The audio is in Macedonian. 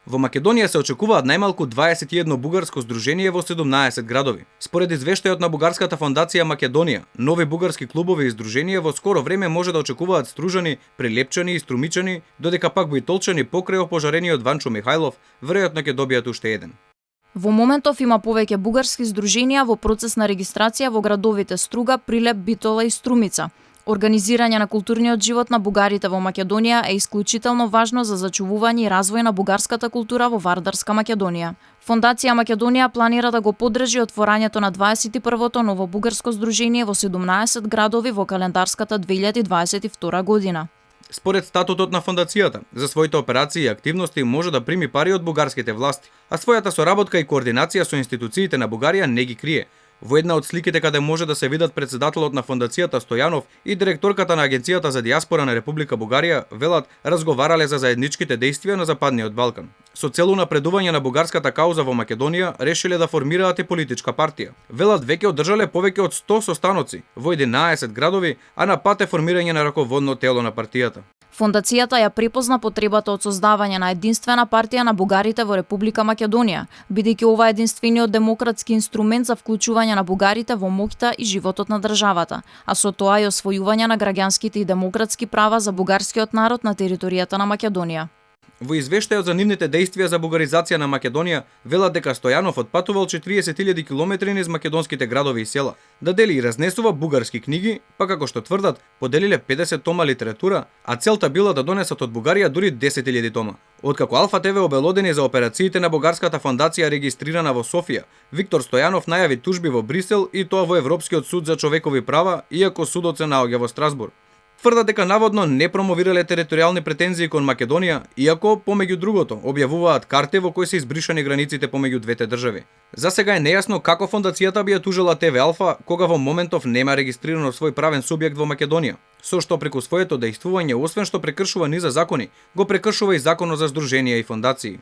Во Македонија се очекуваат најмалку 21 бугарско здружение во 17 градови. Според извештајот на Бугарската фондација Македонија, нови бугарски клубови и здруженија во скоро време може да очекуваат Стружани, Прилепчани и Струмичани, додека пак Бојтолчани покрај опожарениот Ванчо Михајлов веројатно ќе добијат уште еден. Во моментов има повеќе бугарски здруженија во процес на регистрација во градовите Струга, Прилеп, Битола и Струмица. Организирање на културниот живот на бугарите во Македонија е исклучително важно за зачувување и развој на бугарската култура во Вардарска Македонија. Фондација Македонија планира да го поддржи отворањето на 21-то ново бугарско здружение во 17 градови во календарската 2022 година. Според статутот на фондацијата, за своите операции и активности може да прими пари од бугарските власти, а својата соработка и координација со институциите на Бугарија не ги крие. Во една од сликите каде може да се видат председателот на фондацијата Стојанов и директорката на Агенцијата за дијаспора на Република Бугарија, велат, разговарале за заедничките дејствија на Западниот Балкан. Со цел унапредување на бугарската кауза во Македонија, решиле да формираат и политичка партија. Велат, веќе одржале повеќе од 100 состаноци во 11 градови, а на пат е формирање на раководно тело на партијата. Фондацијата ја препозна потребата од создавање на единствена партија на бугарите во Република Македонија, бидејќи ова е единствениот демократски инструмент за вклучување на бугарите во моќта и животот на државата, а со тоа и освојување на граѓанските и демократски права за бугарскиот народ на територијата на Македонија. Во извештајот за нивните дејствија за бугаризација на Македонија, велат дека Стојанов отпатувал 40.000 километри низ македонските градови и села, да дели и разнесува бугарски книги, па како што тврдат, поделиле 50 тома литература, а целта била да донесат од Бугарија дури 10.000 тома. Откако Алфа ТВ обелодени за операциите на бугарската фондација регистрирана во Софија, Виктор Стојанов најави тужби во Брисел и тоа во Европскиот суд за човекови права, иако судот се наоѓа во Страсбург. Тврдат дека наводно не промовирале територијални претензии кон Македонија, иако, помеѓу другото, објавуваат карти во кои се избришани границите помеѓу двете држави. За сега е нејасно како фондацијата би ја тужила ТВ Алфа, кога во моментов нема регистрирано свој правен субјект во Македонија, со што преку своето дејствување, освен што прекршува низа закони, го прекршува и законот за здруженија и фондации.